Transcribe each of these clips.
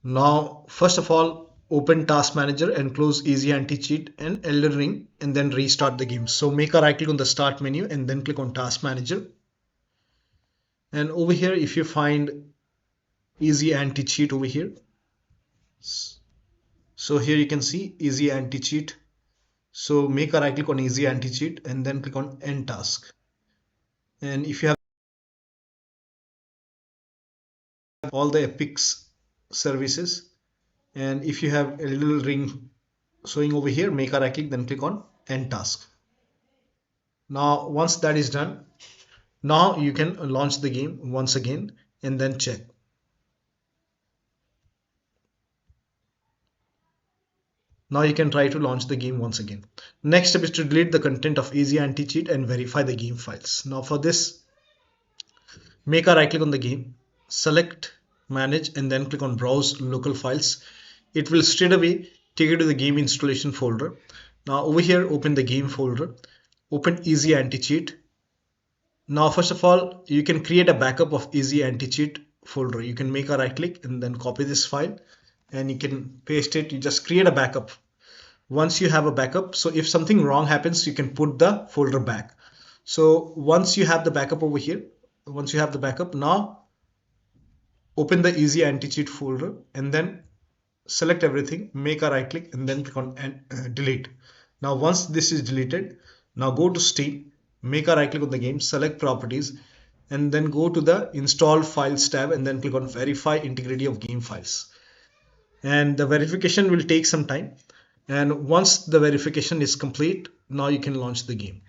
Now, first of all, open Task Manager and close Easy Anti-Cheat and Elden Ring and then restart the game. So make a right click on the Start menu and then click on Task Manager. And over here, if you find Easy Anti-Cheat over here, so here you can see Easy Anti-Cheat. So make a right click on Easy Anti-Cheat and then click on End Task. And if you have all the Epics services, and if you have a little ring showing over here, make a right click, then click on End Task. Now, once that is done, now you can launch the game once again and then check. Now you can try to launch the game once again. Next step is to delete the content of Easy Anti-Cheat and verify the game files. Now for this, make a right click on the game, select Manage and then click on Browse Local Files. It will straight away take you to the game installation folder. Now over here, open the game folder, open Easy Anti-Cheat. Now first of all, you can create a backup of Easy Anti-Cheat folder. You can make a right click and then copy this file and you can paste it. You just create a backup. Once you have a backup, so if something wrong happens, you can put the folder back. So once you have the backup over here, once you have the backup, now open the Easy Anti-Cheat folder and then select everything, make a right click and then click on delete. Now once this is deleted, now go to Steam, make a right click on the game, select properties and then go to the install files tab and then click on verify integrity of game files. And the verification will take some time. And once the verification is complete, now you can launch the game.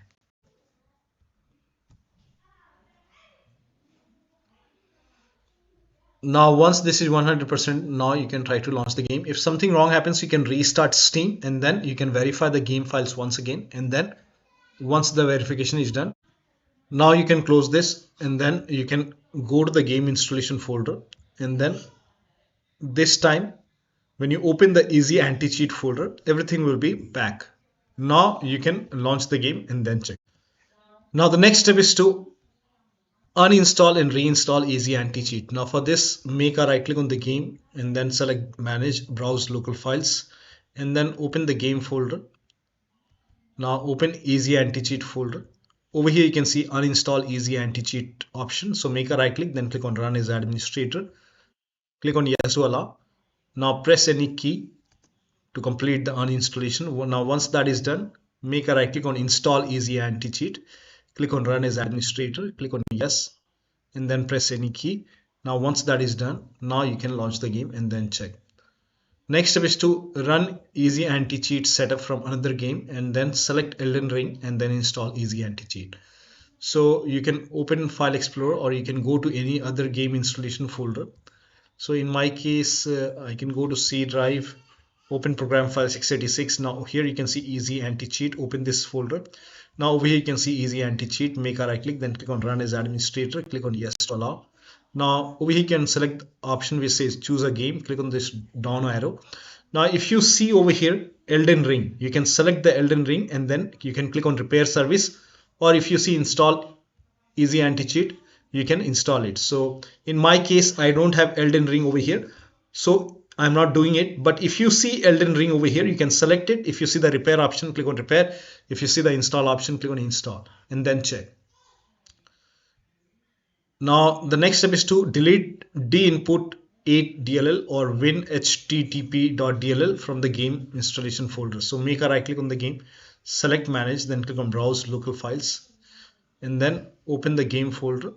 Now once this is 100%, now you can try to launch the game. If something wrong happens, you can restart Steam and then you can verify the game files once again. And then once the verification is done, now you can close this and then you can go to the game installation folder. And then this time, when you open the Easy Anti-Cheat folder, everything will be back. Now you can launch the game and then check. Now the next step is to uninstall and reinstall Easy Anti-Cheat. Now for this, make a right click on the game and then select Manage, Browse Local Files and then open the game folder. Now open Easy Anti-Cheat folder. Over here you can see Uninstall Easy Anti-Cheat option. So make a right click, then click on Run as Administrator. Click on Yes to allow. Now press any key to complete the uninstallation. Now once that is done, make a right click on Install Easy Anti-Cheat. Click on Run as Administrator, click on Yes, and then press any key. Now once that is done, now you can launch the game and then check. Next step is to run Easy Anti-Cheat setup from another game and then select Elden Ring and then install Easy Anti-Cheat. So you can open File Explorer or you can go to any other game installation folder. So in my case, I can go to C drive, open program file 686. Now here you can see Easy Anti-Cheat, open this folder. Now over here you can see Easy Anti-Cheat, make a right click, then click on Run as Administrator, click on Yes to allow. Now over here you can select the option which says choose a game, click on this down arrow. Now if you see over here Elden Ring, you can select the Elden Ring and then you can click on Repair Service, or if you see Install Easy Anti-Cheat, you can install it. So in my case, I don't have Elden Ring over here, so I'm not doing it. But if you see Elden Ring over here, you can select it. If you see the repair option, click on repair. If you see the install option, click on install and then check. Now the next step is to delete dinput8dll or winhttp.dll from the game installation folder. So make a right click on the game, select manage, then click on browse local files and then open the game folder.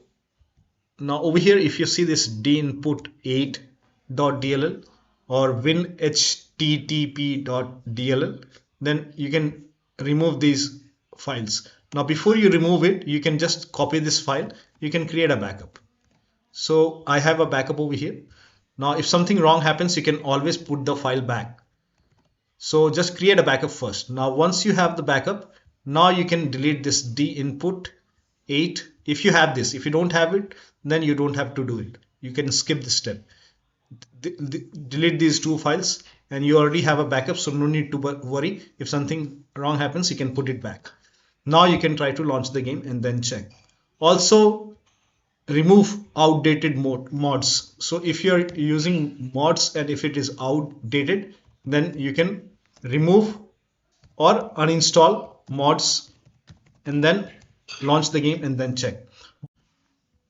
Now over here, if you see this dinput8.dll or winhttp.dll, then you can remove these files. Now before you remove it, you can just copy this file. You can create a backup. So I have a backup over here. Now if something wrong happens, you can always put the file back. So just create a backup first. Now once you have the backup, now you can delete this dinput8 if you have this. If you don't have it, then you don't have to do it. You can skip this step. Delete these two files and you already have a backup, so no need to worry. If something wrong happens, you can put it back. Now you can try to launch the game and then check. Also, remove outdated mods. So if you're using mods and if it is outdated, then you can remove or uninstall mods and then launch the game and then check.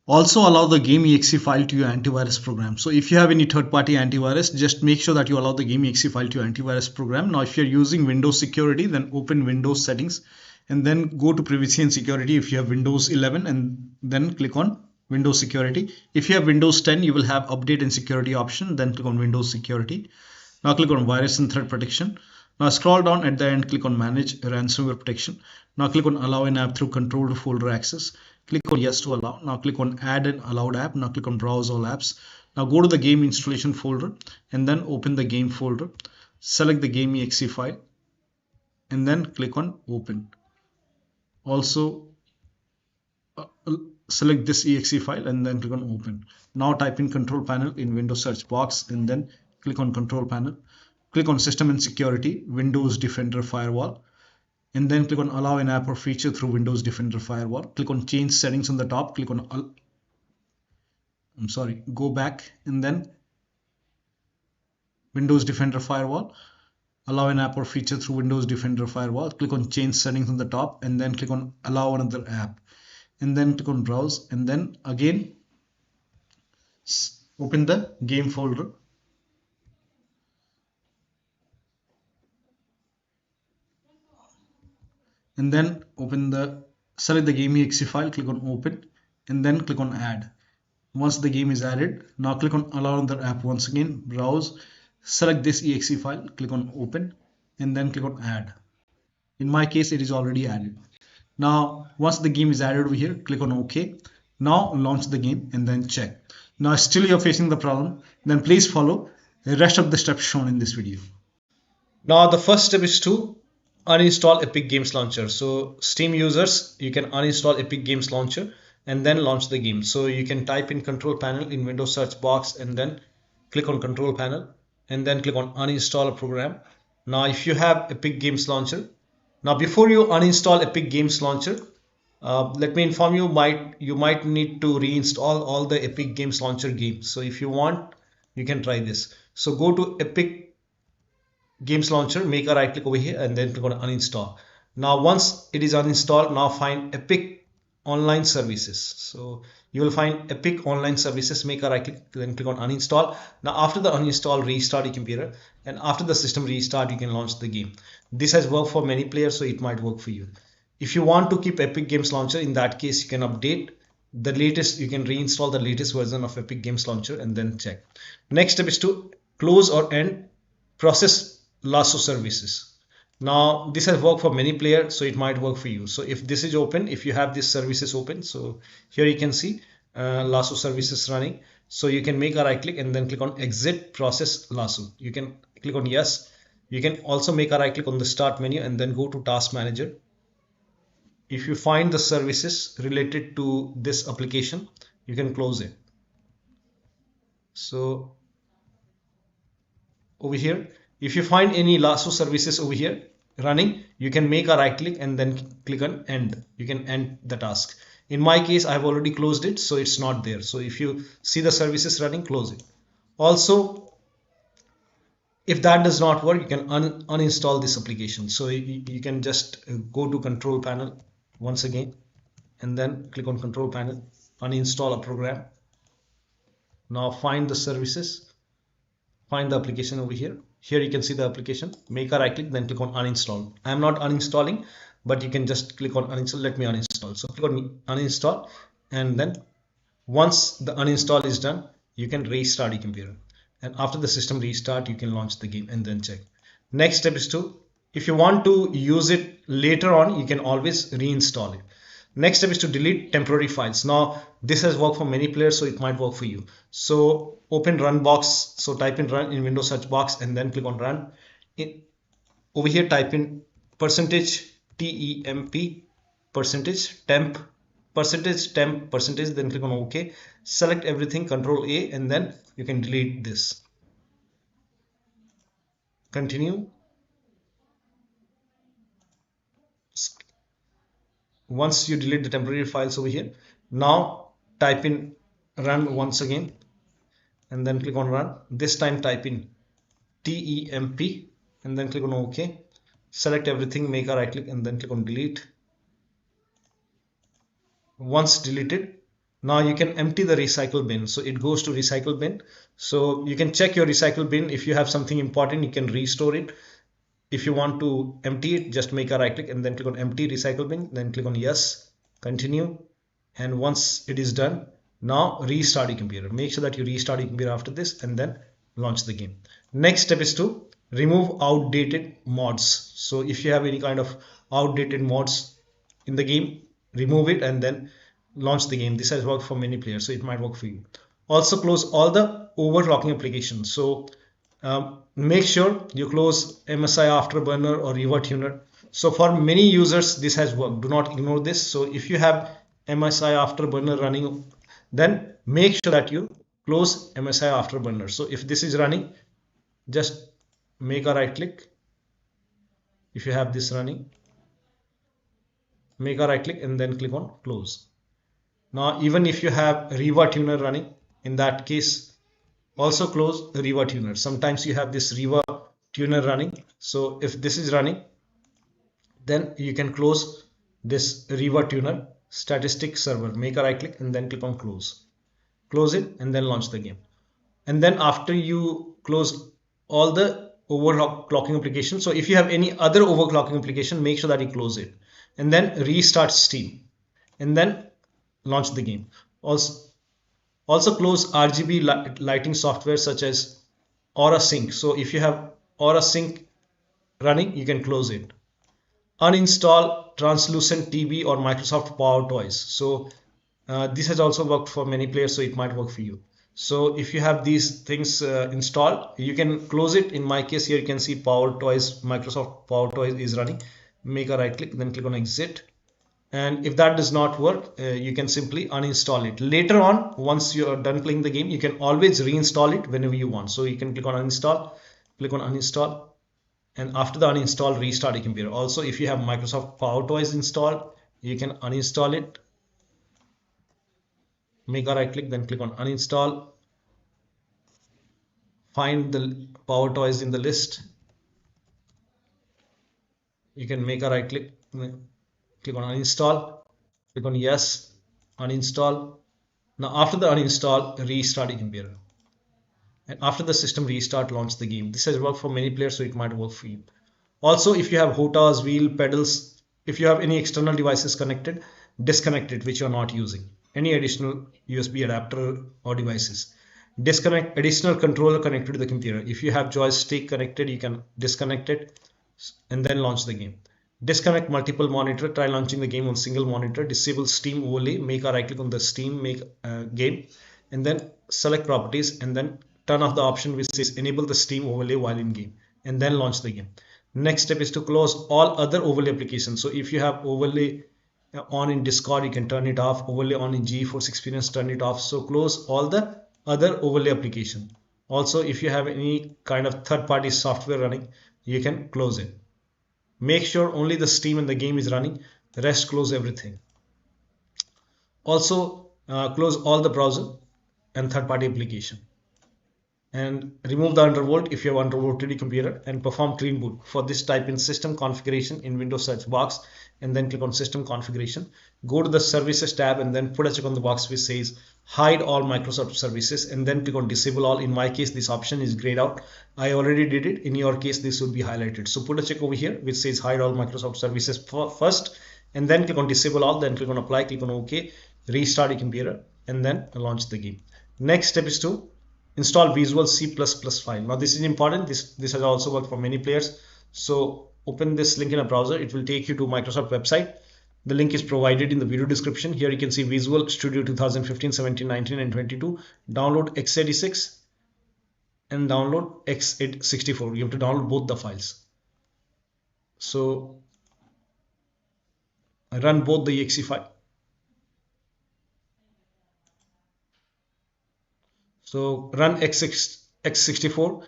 Also allow the game exe file to your antivirus program. So if you have any third-party antivirus, just make sure that you allow the game exe file to your antivirus program. Now if you're using Windows security, then open Windows settings and then go to privacy and security if you have Windows 11, and then click on Windows security. If you have Windows 10, you will have update and security option, then click on Windows security. Now click on virus and threat protection. Now scroll down at the end, click on manage ransomware protection. Now click on allow an app through control to folder access. Click on yes to allow. Now click on add an allowed app. Now click on browse all apps. Now go to the game installation folder and then open the game folder. Select the game exe file and then click on open. Also select this exe file and then click on open. Now type in control panel in Windows search box and then click on control panel. Click on system and security, Windows Defender Firewall, and then click on allow an app or feature through Windows Defender Firewall. Click on change settings on the top. Click on go back and then Windows Defender Firewall. Allow an app or feature through Windows Defender Firewall. Click on change settings on the top and then click on allow another app and then click on browse and then again open the game folder. And then select the game exe file, click on open and then click on add. Once the game is added, now click on allow another app once again, browse, select this exe file, click on open and then click on add. In my case, it is already added. Now once the game is added over here, click on OK. Now launch the game and then check. Now still you're facing the problem, then please follow the rest of the steps shown in this video. Now the first step is to uninstall Epic Games Launcher. So Steam users, you can uninstall Epic Games Launcher and then launch the game. So you can type in control panel in Windows search box and then click on control panel and then click on uninstall a program. Now if you have Epic Games Launcher, now before you uninstall Epic Games Launcher, let me inform you, you might need to reinstall all the Epic Games Launcher games. So if you want, you can try this. So go to Epic Games Launcher, make a right click over here and then click on uninstall. Now once it is uninstalled, now find Epic Online Services. So you will find Epic Online Services, make a right click, then click on uninstall. Now after the uninstall, restart your computer, and after the system restart, you can launch the game. This has worked for many players, so it might work for you. If you want to keep Epic Games Launcher, in that case you can update the latest, you can reinstall the latest version of Epic Games Launcher and then check. Next step is to close or end Process Lasso services. Now this has worked for many players, so it might work for you. So if this is open, if you have these services open, so here you can see Lasso services running. So you can make a right click and then click on exit Process Lasso. You can click on yes. You can also make a right click on the start menu and then go to task manager. If you find the services related to this application, you can close it. So over here, if you find any Lasso services over here running, you can make a right click and then click on end. You can end the task. In my case, I have already closed it, so it's not there. So if you see the services running, close it. Also, if that does not work, you can uninstall this application. So you can just go to control panel once again and then click on control panel, uninstall a program. Now find the services, find the application over here. Here you can see the application, make a right click, then click on uninstall. I am not uninstalling, but you can just click on uninstall. Let me uninstall. So click on uninstall, and then once the uninstall is done, you can restart your computer. And after the system restart, you can launch the game and then check. Next step is to, if you want to use it later on, you can always reinstall it. Next step is to delete temporary files. Now this has worked for many players, so it might work for you. So open run box. So type in run in Windows search box and then click on run. Over here type in %temp %temp %temp then click on OK. Select everything, Control A, and then you can delete this. Continue. Once you delete the temporary files over here, now type in run once again and then click on run. This time type in temp and then click on OK. Select everything, make a right click and then click on delete. Once deleted, now you can empty the recycle bin, so it goes to recycle bin. So you can check your recycle bin. If you have something important, you can restore it. If you want to empty it, just make a right click and then click on empty recycle bin, then click on yes, continue. And once it is done, now restart your computer. Make sure that you restart your computer after this and then launch the game. Next step is to remove outdated mods. So if you have any kind of outdated mods in the game, remove it and then launch the game. This has worked for many players, so it might work for you. Also close all the overclocking applications. So make sure you close MSI Afterburner or RivaTuner. So for many users this has worked. Do not ignore this. So if you have MSI Afterburner running, then make sure that you close MSI Afterburner. So if this is running, just make a right click. If you have this running, make a right click and then click on close. Now even if you have RivaTuner running, in that case also close RivaTuner. Sometimes you have this RivaTuner running, so if this is running, then you can close this RivaTuner statistic server. Make a right click and then click on close. Close it and then launch the game. And then after you close all the overclocking applications, so if you have any other overclocking application, make sure that you close it and then restart Steam and then launch the game. Also close RGB lighting software such as Aura Sync. So if you have Aura Sync running, you can close it. Uninstall Translucent TV or Microsoft Power Toys. So this has also worked for many players, so it might work for you. So if you have these things installed, you can close it. In my case here, you can see Power Toys, Microsoft Power Toys is running. Make a right click, then click on exit. And if that does not work, you can simply uninstall it. Later on, once you are done playing the game, you can always reinstall it whenever you want. So you can click on uninstall, click on uninstall, and after the uninstall, restart your computer. Also, if you have Microsoft Power Toys installed, you can uninstall it. Make a right click, then click on uninstall. Find the Power Toys in the list. You can make a right click, click on uninstall, click on yes, uninstall. Now after the uninstall, restart your computer. And after the system restart, launch the game. This has worked for many players, so it might work for you. Also, if you have HOTAs, wheel, pedals, if you have any external devices connected, disconnect it which you are not using. Any additional USB adapter or devices. Disconnect additional controller connected to the computer. If you have joystick connected, you can disconnect it and then launch the game. Disconnect multiple monitor. Try launching the game on single monitor. Disable Steam overlay. Make a right click on the Steam game and then select properties and then turn off the option which says enable the Steam overlay while in game and then launch the game. Next step is to close all other overlay applications. So if you have overlay on in Discord, you can turn it off. Overlay on in GeForce Experience, turn it off. So close all the other overlay application. Also, if you have any kind of third-party software running, you can close it. Make sure only the Steam and the game is running. The rest, close everything. Also, close all the browser and third-party application. And remove the undervolt if you have undervolted computer and perform clean boot. For this, type in system configuration in Windows search box and then click on system configuration. Go to the services tab and then put a check on the box which says hide all Microsoft services and then click on disable all. In my case, this option is grayed out. I already did it. In your case, this would be highlighted. So put a check over here which says hide all Microsoft services first and then click on disable all, then click on apply, click on OK, restart your computer and then launch the game. Next step is to install Visual C++ file. Now this is important. This has also worked for many players. So open this link in a browser. It will take you to Microsoft website. The link is provided in the video description. Here you can see Visual Studio 2015, 17, 19 and 22. Download x86 and download x64. You have to download both the files. So I run both the exe file. So run x64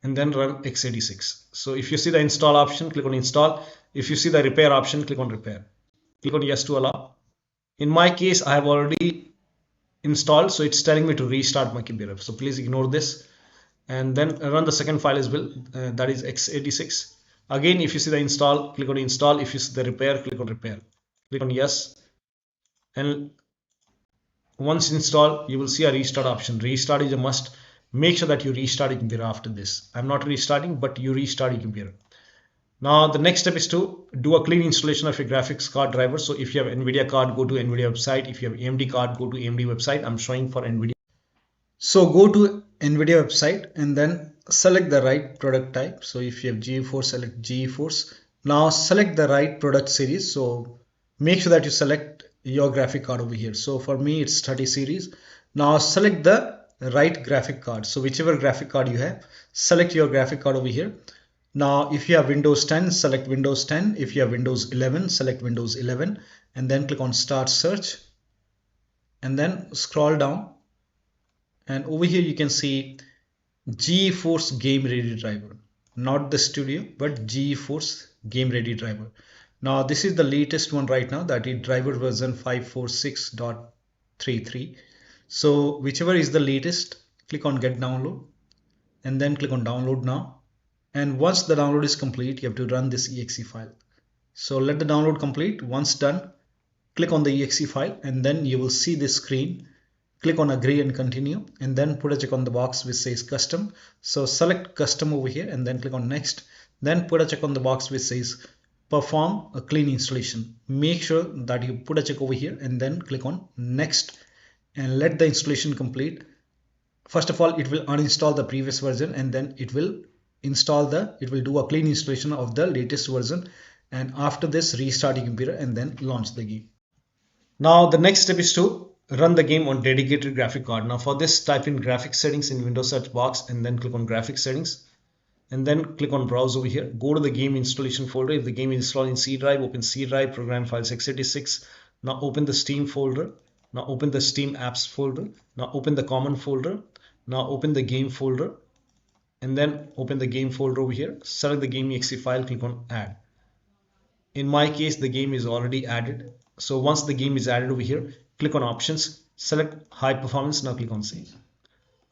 and then run x86. So if you see the install option, click on install. If you see the repair option, click on repair. Click on yes to allow. In my case, I have already installed, so it's telling me to restart my computer. So please ignore this and then run the second file as well, that is x86. Again, if you see the install, click on install. If you see the repair, click on repair, click on yes, and once installed you will see a restart option. Restart is a must. Make sure that you restart your computer after this. I'm not restarting, but you restart your computer. Now the next step is to do a clean installation of your graphics card driver. So if you have NVIDIA card, go to NVIDIA website. If you have AMD card, go to AMD website. I'm showing for NVIDIA. So go to NVIDIA website and then select the right product type. So if you have GeForce, select GeForce. Now select the right product series. So make sure that you select your graphic card over here. So for me it's 30 series. Now select the right graphic card. So whichever graphic card you have, select your graphic card over here. Now if you have Windows 10, select Windows 10. If you have Windows 11, select Windows 11 and then click on start search and then scroll down, and over here you can see GeForce Game Ready driver, not the studio but GeForce Game Ready driver. Now this is the latest one right now, that is driver version 546.33. so whichever is the latest, click on get download and then click on download now. And once the download is complete, you have to run this exe file. So let the download complete. Once done, click on the exe file and then you will see this screen. Click on agree and continue and then put a check on the box which says custom. So select custom over here and then click on next. Then put a check on the box which says perform a clean installation. Make sure that you put a check over here and then click on next and let the installation complete. First of all, it will uninstall the previous version and then it will do a clean installation of the latest version, and after this restart your computer and then launch the game. Now the next step is to run the game on dedicated graphic card. Now for this, type in graphics settings in Windows search box and then click on graphics settings and then click on browse over here. Go to the game installation folder. If the game is installed in C drive, open C drive, program files x86. Now open the Steam folder. Now open the Steam apps folder. Now open the common folder. Now open the game folder and then open the game folder over here. Select the game exe file, click on add. In my case, the game is already added. So once the game is added over here, click on options, select high performance. Now click on save.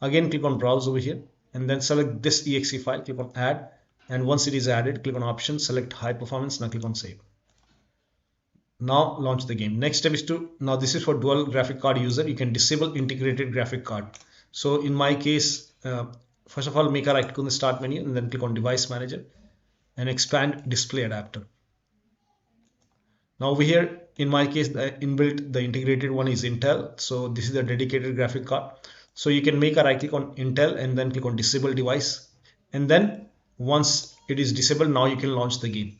Again, click on browse over here and then select this exe file, click on add. And once it is added, click on options, select high performance. Now click on save. Now launch the game. Next step is now this is for dual graphic card user. You can disable integrated graphic card. So in my case, first of all, make a right click on the start menu and then click on device manager and expand display adapter. Now over here, in my case, the integrated one is Intel. So this is the dedicated graphic card. So you can make a right click on Intel and then click on disable device. And then once it is disabled, now you can launch the game.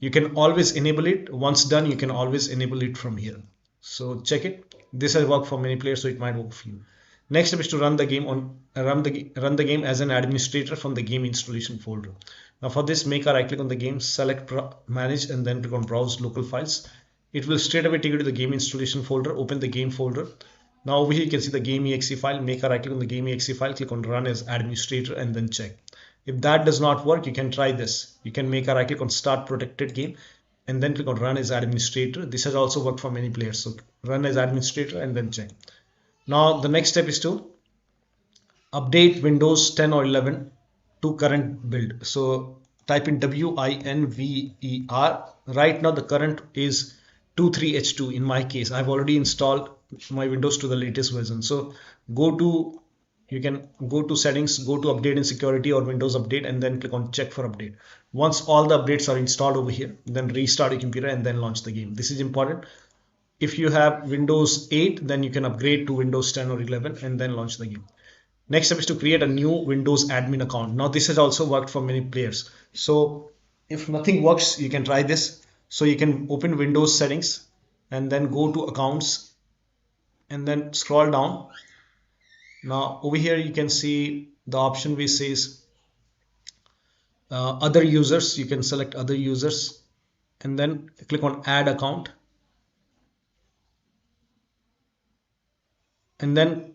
You can always enable it. Once done, you can always enable it from here. So check it. This has worked for many players, so it might work for you. Next step is to run the game as an administrator from the game installation folder. Now for this, make a right click on the game, select manage and then click on browse local files. It will straight away take you to the game installation folder. Open the game folder. Now over here you can see the game exe file. Make a right click on the game exe file, click on run as administrator and then check. If that does not work, you can try this. You can make a right click on start protected game and then click on run as administrator. This has also worked for many players. So run as administrator and then check. Now the next step is to update Windows 10 or 11 to current build. So type in WINVER. Right now the current is 23H2. In my case, I've already installed my Windows to the latest version. So you can go to settings, go to update and security or Windows update and then click on check for update. Once all the updates are installed over here, then restart your computer and then launch the game. This is important. If you have Windows 8, then you can upgrade to Windows 10 or 11 and then launch the game. Next step is to create a new Windows admin account. Now this has also worked for many players. So if nothing works, you can try this. So you can open Windows settings and then go to accounts and then scroll down. Now over here you can see the option which says other users. You can select other users and then click on add account. And then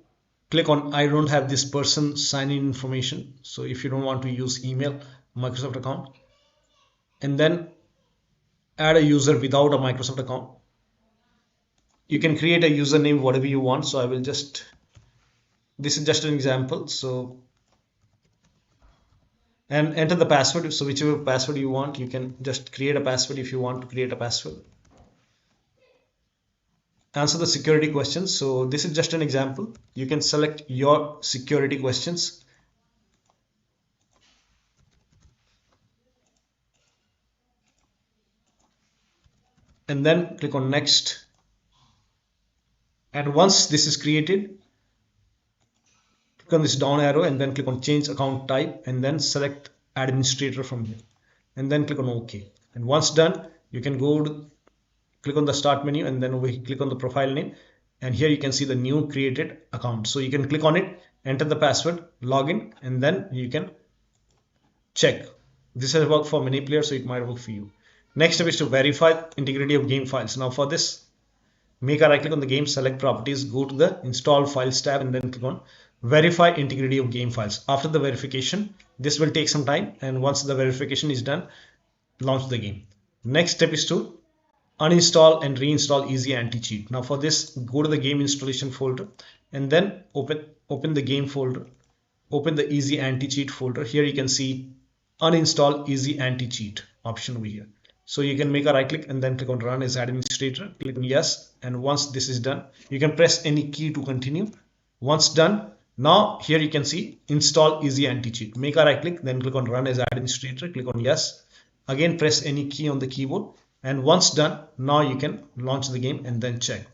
click on I don't have this person sign in information. So if you don't want to use email, Microsoft account, and then add a user without a Microsoft account. You can create a username whatever you want. So I will just, this is just an example. So, and enter the password. So whichever password you want, you can just create a password if you want to create a password. Answer the security questions. So this is just an example. You can select your security questions. And then click on next. And once this is created, click on this down arrow and then click on change account type and then select administrator from here and then click on OK. And once done, you can go to click on the start menu and then we click on the profile name, and here you can see the new created account. So you can click on it, enter the password, login, and then you can check. This has worked for many players, so it might work for you. Next step is to verify integrity of game files. Now for this, make a right click on the game, select properties, go to the install files tab and then click on verify integrity of game files. After the verification, this will take some time, and once the verification is done, launch the game. Next step is to uninstall and reinstall easy anti-cheat. Now for this, go to the game installation folder and then open the game folder, open the easy anti-cheat folder. Here you can see uninstall easy anti-cheat option over here. So you can make a right click and then click on run as administrator, click on yes, and once this is done, you can press any key to continue. Once done, now here you can see install easy anti-cheat. Make a right click, then click on run as administrator, click on yes, again press any key on the keyboard, and once done, now you can launch the game and then check.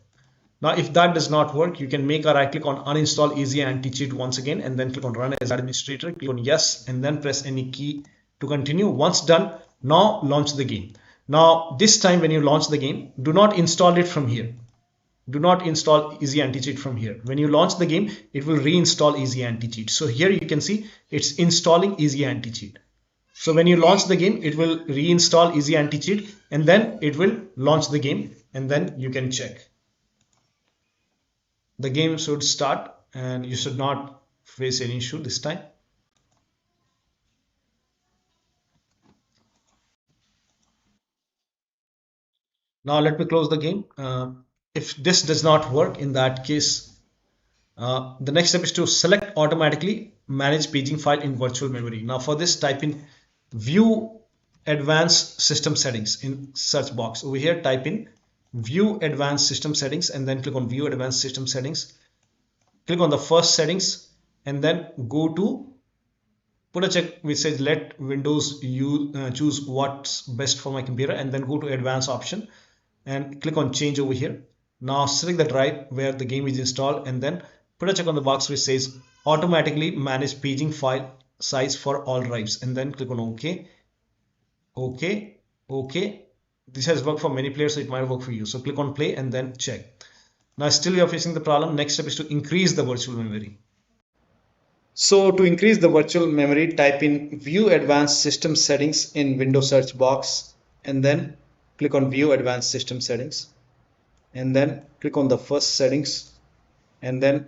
Now if that does not work, you can make a right click on uninstall easy anti-cheat once again and then click on run as administrator, click on yes, and then press any key to continue. Once done, now launch the game. Now this time when you launch the game, do not install it from here. Do not install easy anti-cheat from here. When you launch the game, it will reinstall easy anti-cheat. So here you can see it's installing easy anti-cheat. So when you launch the game, it will reinstall easy anti-cheat and then it will launch the game and then you can check. The game should start and you should not face any issue this time. Now let me close the game. If this does not work, in that case, the next step is to select automatically manage paging file in virtual memory. Now for this, type in view advanced system settings in search box. Over here, type in view advanced system settings and then click on view advanced system settings. Click on the first settings and then go to put a check which says let Windows choose what's best for my computer, and then go to advanced option and click on change over here. Now select the drive where the game is installed and then put a check on the box which says automatically manage paging file size for all drives and then click on OK. OK. This has worked for many players, so it might work for you. So click on play and then check. Now still you are facing the problem. Next step is to increase the virtual memory. So to increase the virtual memory, type in view advanced system settings in Windows search box and then click on view advanced system settings and then click on the first settings and then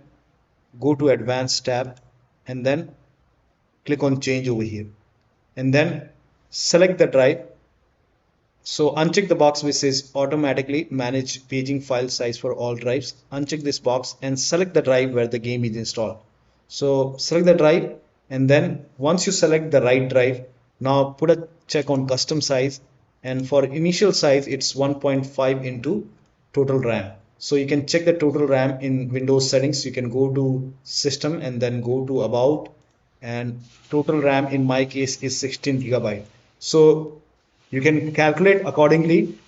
go to advanced tab and then click on change over here and then select the drive. So uncheck the box which says automatically manage paging file size for all drives. Uncheck this box and select the drive where the game is installed. So select the drive and then once you select the right drive, now put a check on custom size, and for initial size it's 1.5 into total RAM. So you can check the total RAM in Windows settings. You can go to system and then go to about, and total RAM in my case is 16 GB. So you can calculate accordingly.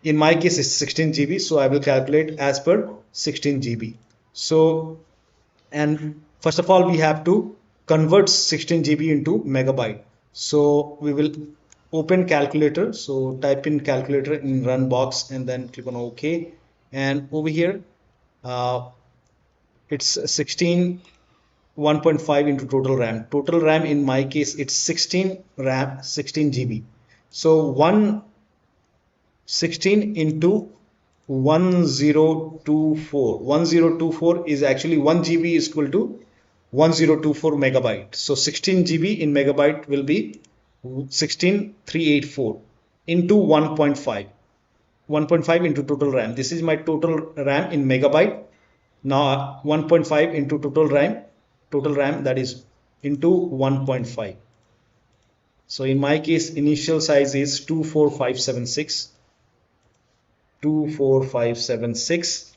In my case it's 16 GB, so I will calculate as per 16 GB. So, and first of all we have to convert 16 GB into megabyte. So we will open calculator. So type in calculator in run box and then click on OK, and over here it's 16 1.5 into total RAM. Total RAM in my case it's 16 RAM 16 GB. So 16 into 1024 is actually 1 GB is equal to 1024 megabyte. So 16 GB in megabyte will be 16384 into 1.5. 1.5 into total RAM. This is my total RAM in megabyte. Now 1.5 into total RAM that is into 1.5. So in my case, initial size is 24576, 24576,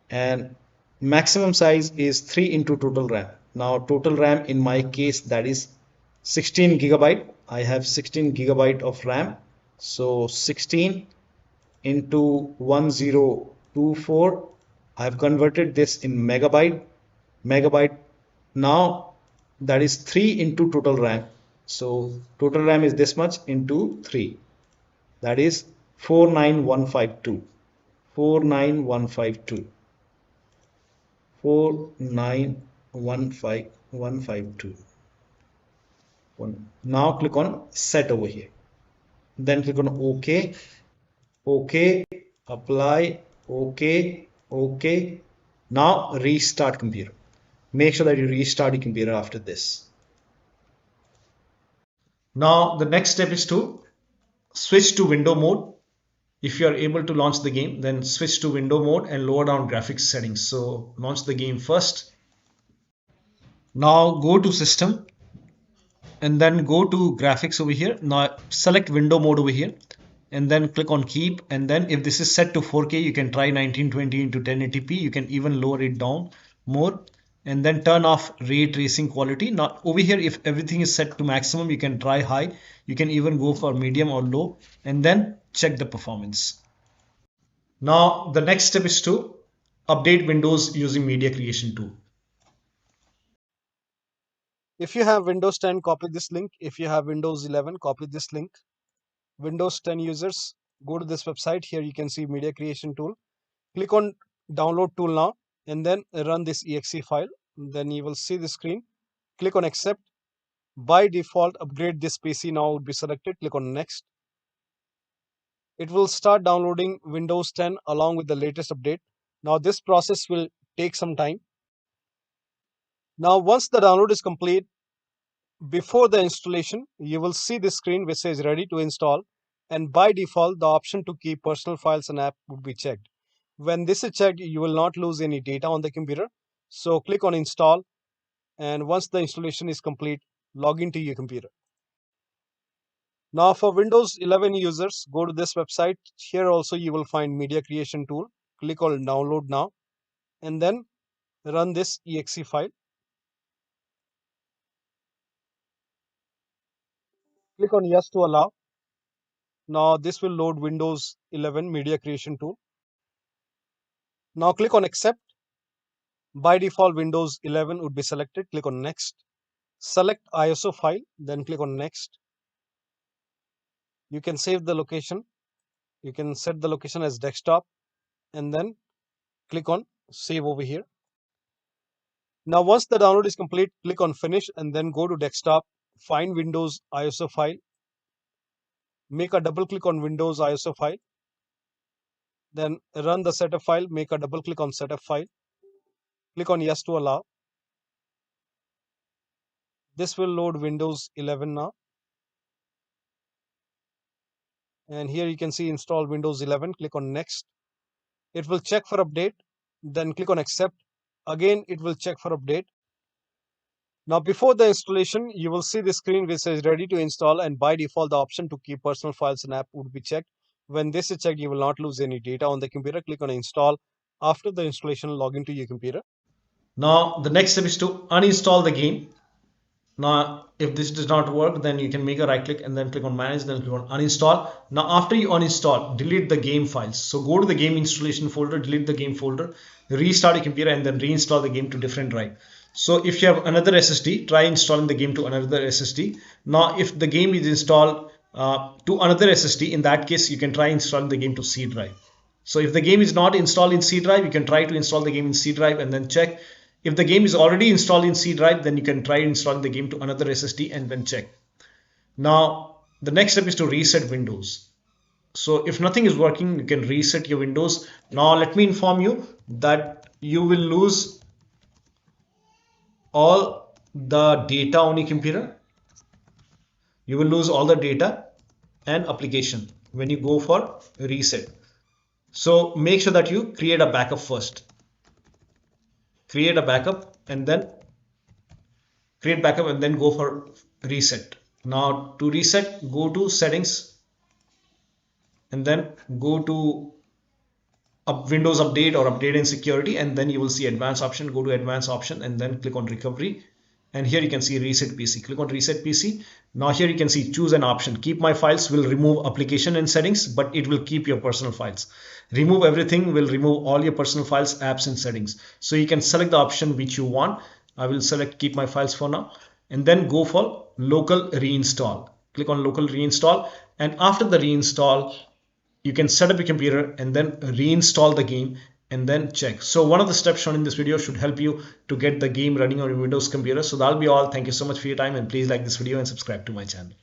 and maximum size is 3 into total RAM. Now total RAM in my case that is 16 gigabyte. I have 16 gigabyte of RAM. So 16 into 1024. I have converted this in megabyte. Now that is 3 into total RAM. So total RAM is this much into 3. That is 49152. 49152. 4915152. Now click on set over here. Then click on OK. OK. Apply. OK. OK. Now restart computer. Make sure that you restart your computer after this. Now the next step is to switch to window mode. If you are able to launch the game, then switch to window mode and lower down graphics settings. So launch the game first. Now go to system and then go to graphics over here. Now select window mode over here and then click on keep. And then if this is set to 4K, you can try 1920 into 1080p. You can even lower it down more and then turn off ray tracing quality. Now over here, if everything is set to maximum, you can try high. You can even go for medium or low and then check the performance. Now the next step is to update Windows using media creation tool. If you have Windows 10, copy this link. If you have Windows 11, copy this link. Windows 10 users, go to this website. Here you can see media creation tool. Click on download tool now and then run this exe file. Then you will see the screen. Click on accept. By default, upgrade this PC now would be selected. Click on next. It will start downloading Windows 10 along with the latest update. Now this process will take some time. Now once the download is complete, before the installation, you will see this screen which says ready to install, and by default the option to keep personal files and app would be checked. When this is checked, you will not lose any data on the computer. So click on install, and once the installation is complete, log into your computer. Now for Windows 11 users, go to this website. Here also you will find media creation tool. Click on download now and then run this exe file. Click on yes to allow. Now this will load Windows 11 media creation tool. Now click on accept. By default, Windows 11 would be selected. Click on next. Select ISO file, then click on next. You can save the location. You can set the location as desktop and then click on save over here. Now once the download is complete, click on finish and then go to desktop. Find Windows ISO file. Make a double click on Windows ISO file. Then run the setup file. Make a double click on setup file. Click on yes to allow. This will load Windows 11 now. And here you can see install Windows 11. Click on next. It will check for update. Then click on accept. Again, it will check for update. Now before the installation, you will see the screen which says ready to install, and by default the option to keep personal files and app would be checked. When this is checked, you will not lose any data on the computer. Click on install. After the installation, log into your computer. Now the next step is to uninstall the game. Now if this does not work, then you can make a right click and then click on manage, then click on uninstall. Now after you uninstall, delete the game files. So go to the game installation folder, delete the game folder, restart your computer and then reinstall the game to different drive. So if you have another SSD, try installing the game to another SSD. Now if the game is installed to another SSD, in that case you can try installing the game to C drive. So if the game is not installed in C drive, you can try to install the game in C drive and then check. If the game is already installed in C drive, then you can try installing the game to another SSD and then check. Now the next step is to reset Windows. So if nothing is working, you can reset your Windows. Now let me inform you that you will lose all the data on your computer. You will lose all the data and application when you go for reset. So make sure that you create a backup first. Create a backup and then go for reset. Now to reset, go to settings and then go to Windows Update or Update and Security, and then you will see Advanced option. Go to Advanced option and then click on Recovery, and here you can see Reset PC. Click on Reset PC. Now here you can see choose an option. Keep my files will remove application and settings, but it will keep your personal files. Remove everything will remove all your personal files, apps and settings. So you can select the option which you want. I will select keep my files for now, and then go for local reinstall. Click on local reinstall, and after the reinstall you can set up your computer and then reinstall the game and then check. So one of the steps shown in this video should help you to get the game running on your Windows computer. So that'll be all. Thank you so much for your time, and please like this video and subscribe to my channel.